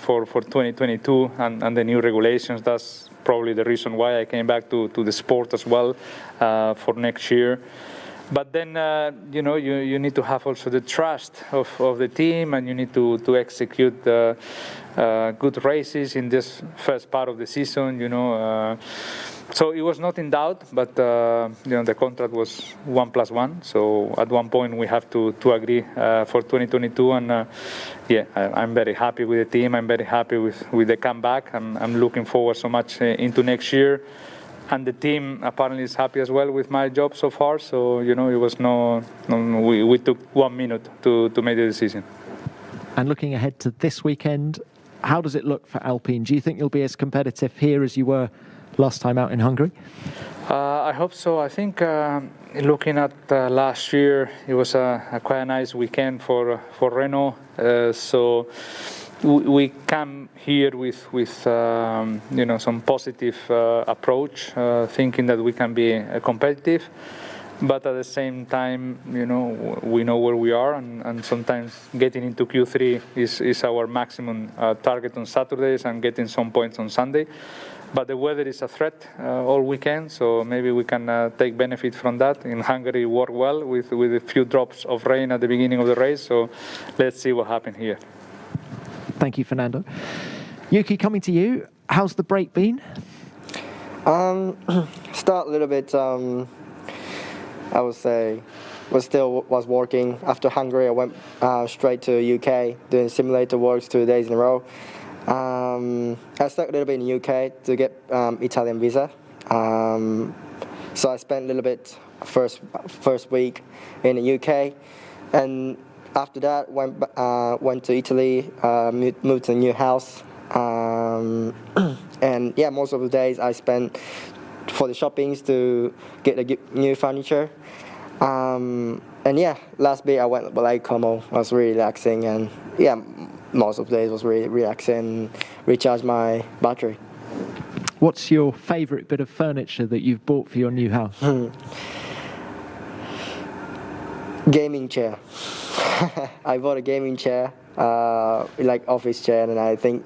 for 2022 and the new regulations. That's probably the reason why I came back to the sport as well for next year. But then, you know, you need to have also the trust of the team, and you need to execute good races in this first part of the season, you know. So it was not in doubt, but, you know, the contract was 1+1. So at one point we have to agree for 2022. And, yeah, I'm very happy with the team. I'm very happy with the comeback. I'm looking forward so much into next year. And the team apparently is happy as well with my job so far. So, you know, it was we took 1 minute to make the decision. And looking ahead to this weekend, how does it look for Alpine? Do you think you'll be as competitive here as you were last time out in Hungary? I hope so. I think looking at last year, it was quite a nice weekend for Renault. So we come here with you know, some positive approach, thinking that we can be competitive. But at the same time, you know, we know where we are, and sometimes getting into Q3 is our maximum target on Saturdays and getting some points on Sunday. But the weather is a threat all weekend, so maybe we can take benefit from that. In Hungary, it worked well with a few drops of rain at the beginning of the race, so let's see what happens here. Thank you, Fernando. Yuki, coming to you, how's the break been? Start a little bit, I would say, was working. After Hungary, I went straight to UK, doing simulator works 2 days in a row. I stuck a little bit in the UK to get Italian visa. So I spent a little bit first week in the UK, and after that went to Italy, moved to a new house, And yeah, most of the days I spend for the shoppings to get the new furniture. And yeah, last week I went to Lake Como. It was really relaxing, and yeah, most of the days was really relaxing, recharge my battery. What's your favourite bit of furniture that you've bought for your new house? Gaming chair. I bought a gaming chair, like office chair, and I think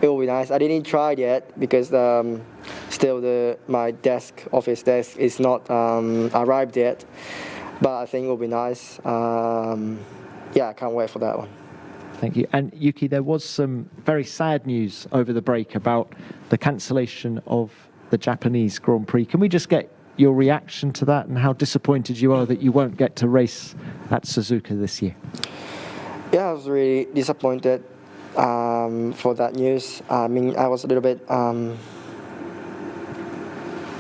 it will be nice. I didn't try it yet because still my office desk is not arrived yet, but I think it will be nice. Yeah, I can't wait for that one. Thank you. And Yuki, there was some very sad news over the break about the cancellation of the Japanese Grand Prix. Can we just get your reaction to that and how disappointed you are that you won't get to race at Suzuka this year? Yeah, I was really disappointed for that news. I mean, I was a little bit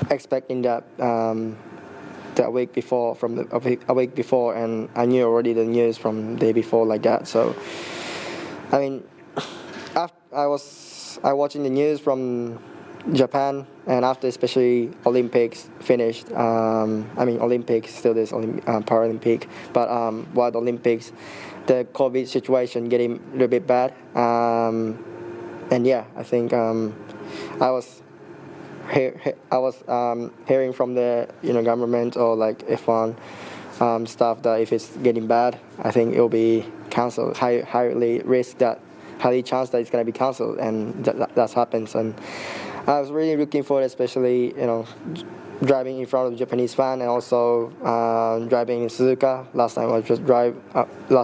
expecting that a week before, a week before, and I knew already the news from the day before like that. So, I mean, after I was watching the news from Japan, and after especially Olympics finished. I mean, Olympics still is Paralympic, but while the Olympics, the COVID situation getting a little bit bad, and yeah, I think I was hearing from the government or like F1 stuff that if it's getting bad, I think it will be cancelled. Highly chance that it's going to be cancelled, and that happens. And I was really looking forward, especially driving in front of the Japanese fan, and also driving in Suzuka. Last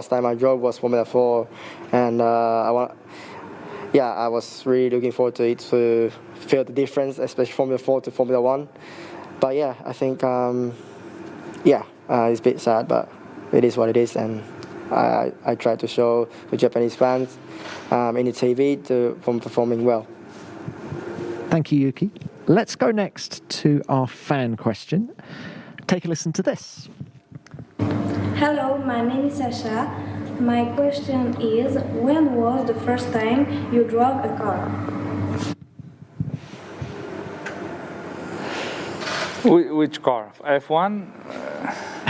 time I drove was Formula 4, and I was really looking forward to it, to feel the difference, especially Formula 4 to Formula 1. But yeah, I think it's a bit sad, but it is what it is, and I try to show the Japanese fans in the TV from performing well. Thank you, Yuki. Let's go next to our fan question. Take a listen to this. Hello, my name is Sasha. My question is, when was the first time you drove a car? Which car? F1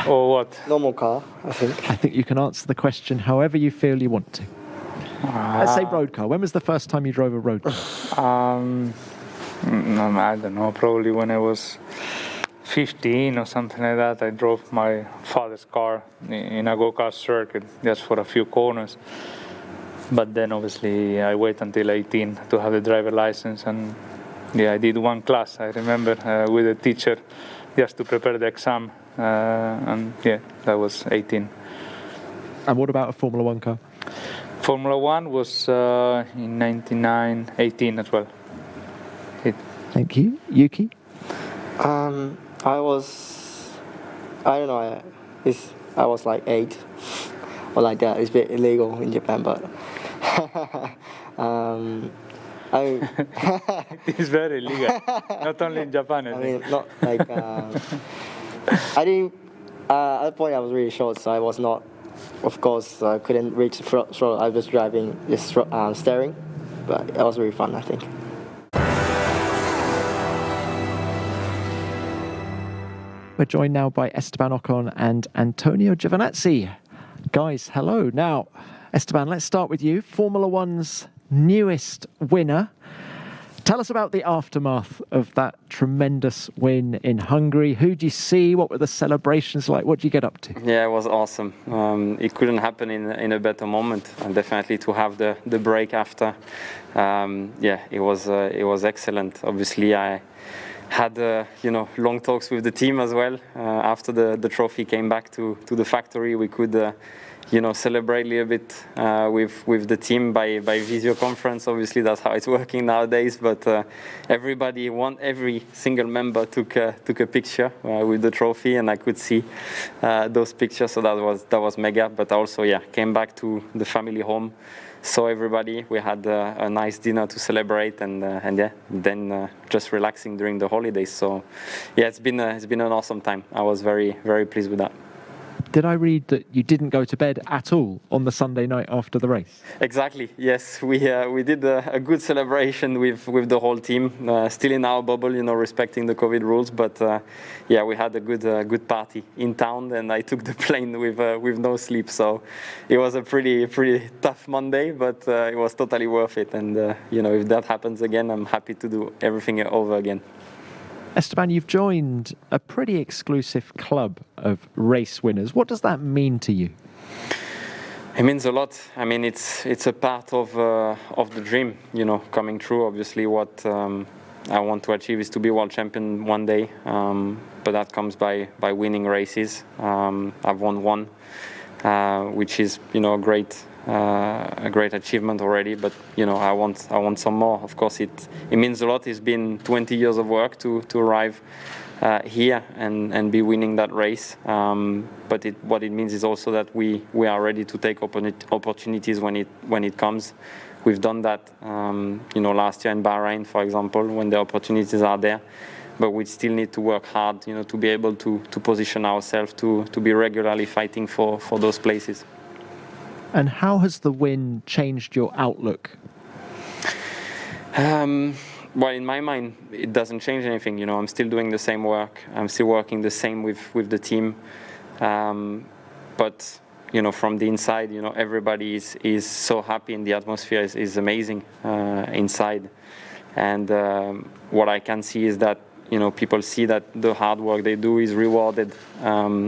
or what? Normal car, I think. I think you can answer the question however you feel you want to. Let's say road car. When was the first time you drove a road car? I don't know, probably when I was 15 or something like that. I drove my father's car in a go-kart circuit just for a few corners. But then obviously I wait until 18 to have the driver license, and yeah, I did one class, I remember, with a teacher just to prepare the exam, and yeah, that was 18. And what about a Formula 1 car? Formula 1 was in 99, 18 as well. Thank you. Yuki? I was like 8 or like that. It's a bit illegal in Japan, but it's very illegal. Not only in Japan. I mean, not like I didn't. At that point, I was really short, so I was not. Of course, I couldn't reach the throttle. I was driving just steering, but it was really fun, I think. We're joined now by Esteban Ocon and Antonio Giovinazzi. Guys, hello. Now, Esteban, let's start with you. Formula One's newest winner. Tell us about the aftermath of that tremendous win in Hungary. Who do you see? What were the celebrations like? What did you get up to? Yeah, it was awesome. It couldn't happen in a better moment. And definitely to have the break after. It was excellent. Obviously, I had long talks with the team as well. After the trophy came back to the factory, we could celebrate a little bit with the team by video conference. Obviously, that's how it's working nowadays. But every single member took a picture with the trophy, and I could see those pictures. So that was mega. But also, came back to the family home. Saw everybody. We had a nice dinner to celebrate, and then just relaxing during the holidays. So, it's been an awesome time. I was very, very pleased with that. did I read that you didn't go to bed at all on the Sunday night after the race? Exactly. Yes, we did a good celebration with the whole team. Still in our bubble, respecting the COVID rules. But yeah, we had a good party in town, and I took the plane with no sleep. So it was a pretty tough Monday, but it was totally worth it. And if that happens again, I'm happy to do everything over again. Esteban, you've joined a pretty exclusive club of race winners. What does that mean to you? It means a lot. I mean, it's a part of the dream, coming true. Obviously, what I want to achieve is to be world champion one day, but that comes by winning races. I've won one, which is a great achievement already, but I want some more. Of course, it means a lot. It's been 20 years of work to arrive here and be winning that race. But what it means is also that we are ready to take opportunities when it comes. We've done that, last year in Bahrain, for example, when the opportunities are there. But we still need to work hard, to be able to position ourselves to be regularly fighting for those places. And how has the win changed your outlook? Well, in my mind, it doesn't change anything. I'm still doing the same work. I'm still working the same with the team. But, from the inside, everybody is so happy, and the atmosphere is amazing inside. And what I can see is that, people see that the hard work they do is rewarded,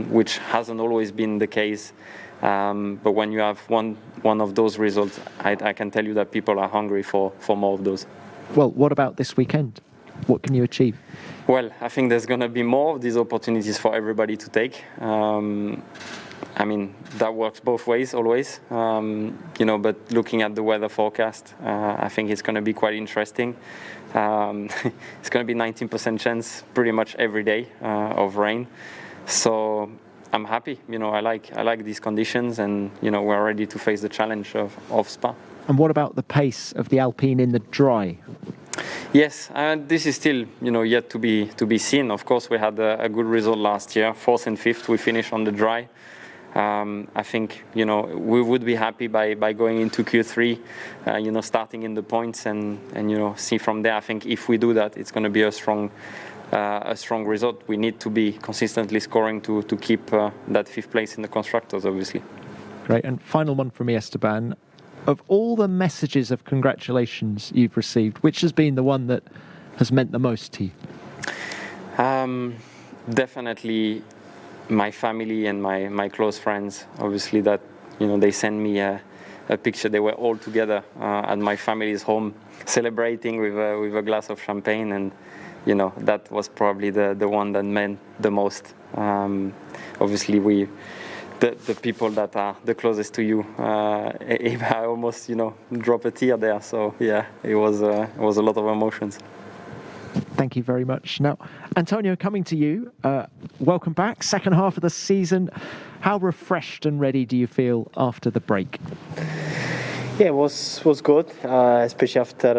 which hasn't always been the case. But when you have one of those results, I can tell you that people are hungry for more of those. Well, what about this weekend? What can you achieve? Well, I think there's going to be more of these opportunities for everybody to take. I mean, that works both ways always. But looking at the weather forecast, I think it's going to be quite interesting. It's going to be 19% chance pretty much every day of rain. So I'm happy. I like these conditions, and we're ready to face the challenge of Spa. And what about the pace of the Alpine in the dry? Yes, this is still yet to be seen. Of course, we had a good result last year, 4th and 5th. We finished on the dry. I think we would be happy by going into Q3, starting in the points and see from there. I think if we do that, it's going to be a strong result. We need to be consistently scoring to keep that 5th place in the constructors, obviously. Great. And final one from me, Esteban. Of all the messages of congratulations you've received, which has been the one that has meant the most to you? Definitely my family and my close friends. Obviously that, they send me a picture. They were all together at my family's home celebrating with a glass of champagne, and that was probably the one that meant the most. Obviously the people that are the closest to you, I almost drop a tear there. So yeah, it was a lot of emotions. Thank you very much. Now, Antonio, coming to you, welcome back. Second half of the season. How refreshed and ready do you feel after the break? Yeah, it was good, especially after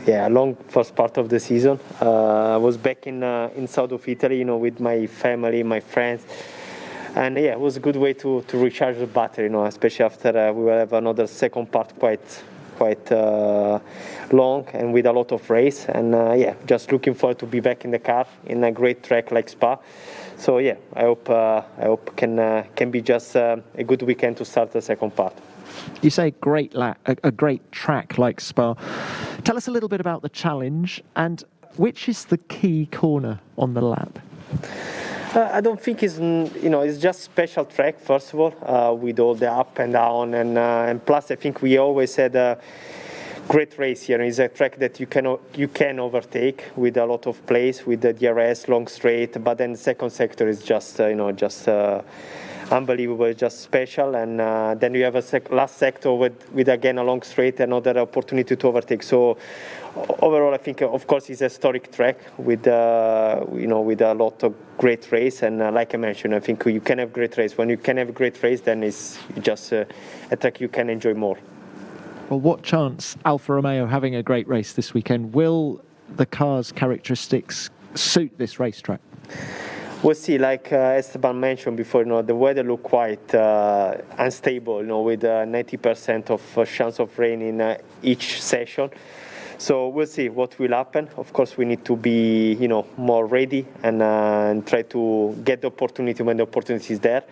a long first part of the season. I was back in south of Italy, with my family, my friends. And yeah, it was a good way to recharge the battery, especially after we will have another second part quite long and with a lot of race. And just looking forward to be back in the car in a great track like Spa. So yeah, I hope can be just a good weekend to start the second part. You say a great track like Spa. Tell us a little bit about the challenge, and which is the key corner on the lap? I don't think it's just special track, first of all, with all the up and down, and plus I think we always had a great race here. It's a track that you can overtake with a lot of pace, with the DRS, long straight, but then the second sector is just unbelievable, just special, and then you have a last sector with again a long straight, another opportunity to overtake. So overall, I think, of course, it's a historic track with with a lot of great race. And like I mentioned, I think you can have great race. When you can have a great race, then it's just a track you can enjoy more. Well, what chance Alfa Romeo having a great race this weekend? Will the car's characteristics suit this racetrack? we'll see. Like Esteban mentioned before, the weather looked quite unstable, with 90% of chance of rain in each session. So we'll see what will happen. Of course, we need to be, more ready and try to get the opportunity when the opportunity is there,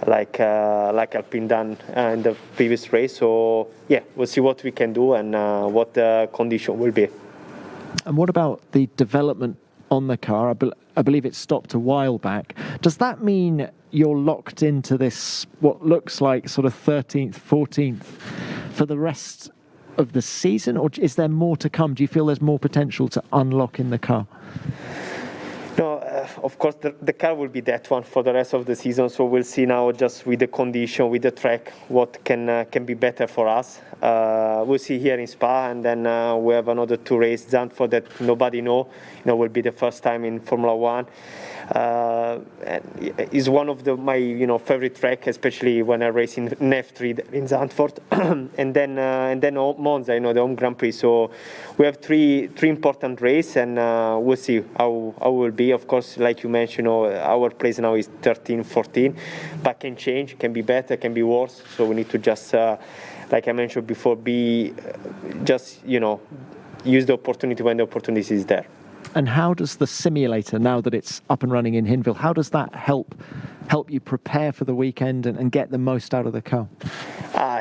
like Alpine done in the previous race. So yeah, we'll see what we can do and what the condition will be. And what about the development on the car? I believe it stopped a while back. Does that mean you're locked into this, what looks like sort of 13th, 14th for the rest of the season, or is there more to come? Do you feel there's more potential to unlock in the car? No, of course the car will be that one for the rest of the season, so we'll see now just with the condition, with the track, what can be better for us. We'll see here in Spa, and then we have another 2 races done for that nobody know. Will be the first time in Formula 1. And is one of my favorite track, especially when I race in F3 in Zandvoort, and then Monza, the home Grand Prix. So we have three important races, and we'll see how it will be. Of course, like you mentioned, our place now is 13, 14, but can change, can be better, can be worse. So we need to just, like I mentioned before, use the opportunity when the opportunity is there. And how does the simulator, now that it's up and running in Hinwil, how does that help you prepare for the weekend and get the most out of the car?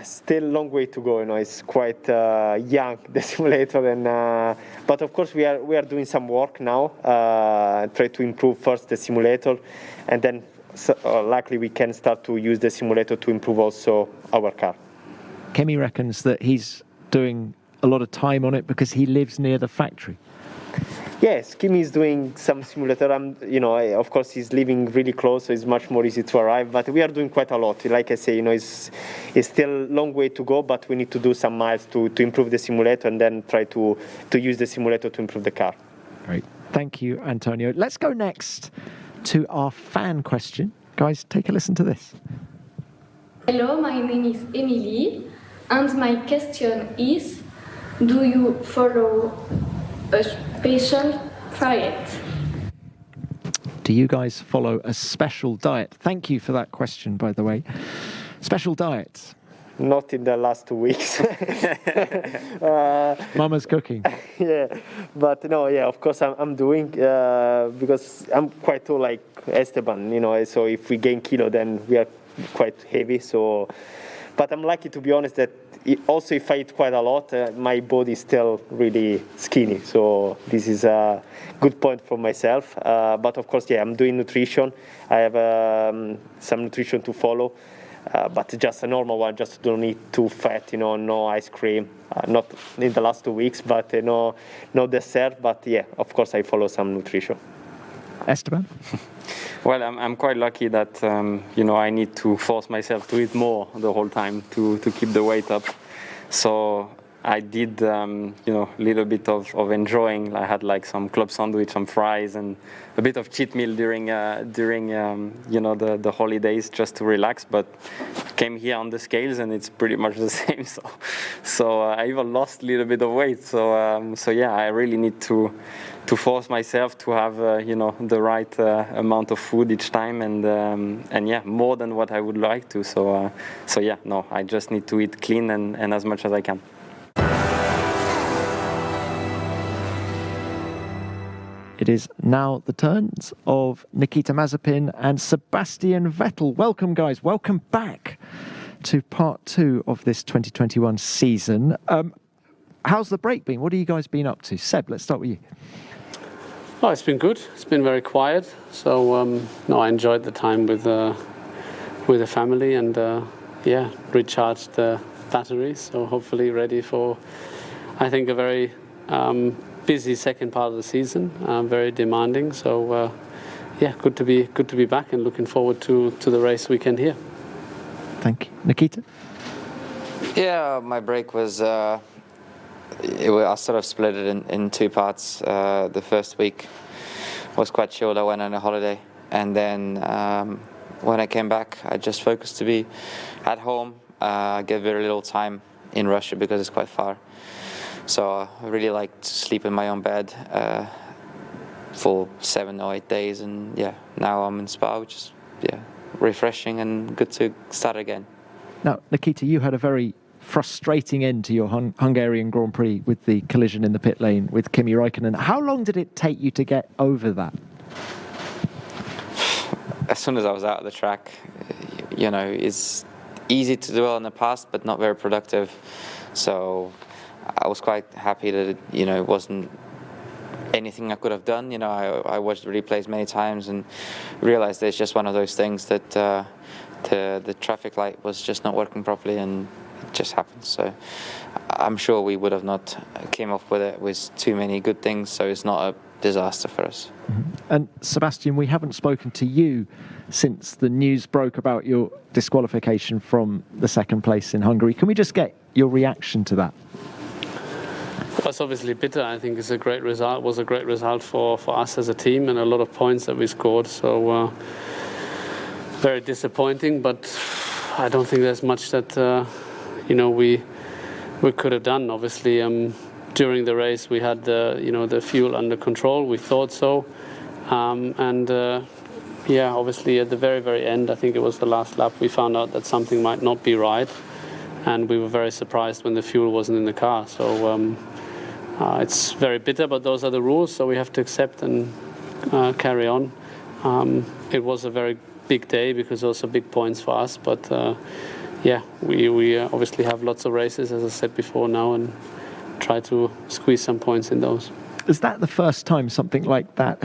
Still a long way to go. It's quite young, the simulator, and but of course we are doing some work now. Try to improve first the simulator, and then likely we can start to use the simulator to improve also our car. Kemi reckons that he's doing a lot of time on it because he lives near the factory. Yes, Kimi is doing some simulator. Of course, he's living really close, so it's much more easy to arrive. But we are doing quite a lot. Like I say, it's still a long way to go, but we need to do some miles to improve the simulator and then try to use the simulator to improve the car. Great. Thank you, Antonio. Let's go next to our fan question. Guys, take a listen to this. Hello, my name is Emily, and my question is, do you follow a special diet? Do you guys follow a special diet? Thank you for that question, by the way. Special diet? Not in the last 2 weeks. Mama's cooking. Yeah, but no, yeah, of course I'm doing because I'm quite tall like Esteban, so if we gain kilo, then we are quite heavy. So, but I'm lucky, to be honest, that also if I eat quite a lot, my body is still really skinny. So this is a good point for myself. But of course, yeah, I'm doing nutrition. I have some nutrition to follow. But just a normal one, just don't eat too fat, no ice cream, not in the last 2 weeks, but no dessert. But yeah, of course, I follow some nutrition. Esteban? Well, I'm quite lucky that, I need to force myself to eat more the whole time to keep the weight up. So I did, a little bit of enjoying. I had like some club sandwich, some fries, and a bit of cheat meal during the holidays just to relax. But came here on the scales and it's pretty much the same. So I even lost a little bit of weight. So yeah, I really need to force myself to have the right amount of food each time, and yeah, more than what I would like to. So yeah, no, I just need to eat clean and as much as I can. It is now the turns of Nikita Mazepin and Sebastian Vettel. Welcome, guys. Welcome back to part 2 of this 2021 season. How's the break been? What have you guys been up to? Seb, let's start with you. Oh, it's been good. It's been very quiet. So, I enjoyed the time with the family and, recharged the batteries. So hopefully ready for, I think, a very busy second part of the season, very demanding. So, good to be back and looking forward to the race weekend here. Thank you, Nikita. Yeah, my break was. I sort of split it in 2 parts. The first week was quite chilled. I went on a holiday, and then when I came back, I just focused to be at home. Get very little time in Russia because it's quite far. So I really like to sleep in my own bed, for 7 or 8 days, and yeah, now I'm in Spa, which is refreshing and good to start again. Now, Nikita, you had a very frustrating end to your Hungarian Grand Prix with the collision in the pit lane with Kimi Räikkönen. How long did it take you to get over that? As soon as I was out of the track, it's easy to dwell in the past, but not very productive. So I was quite happy that it wasn't anything I could have done. I watched the replays many times and realized it's just one of those things that the traffic light was just not working properly, and it just happened. So I'm sure we would have not came off with it with too many good things, so it's not a disaster for us. Mm-hmm. And Sebastian, we haven't spoken to you since the news broke about your disqualification from the second place in Hungary. Can we just get your reaction to that? Well, it's obviously bitter. I think it's a great result. It was a great result for us as a team, and a lot of points that we scored. So very disappointing, but I don't think there's much that we could have done. Obviously, during the race we had the fuel under control. We thought so, obviously at the very end, I think it was the last lap, we found out that something might not be right, and we were very surprised when the fuel wasn't in the car. So it's very bitter, but those are the rules, so we have to accept and carry on. It was a very big day because also big points for us, but we obviously have lots of races, as I said before now, and try to squeeze some points in those. Is that the first time something like that has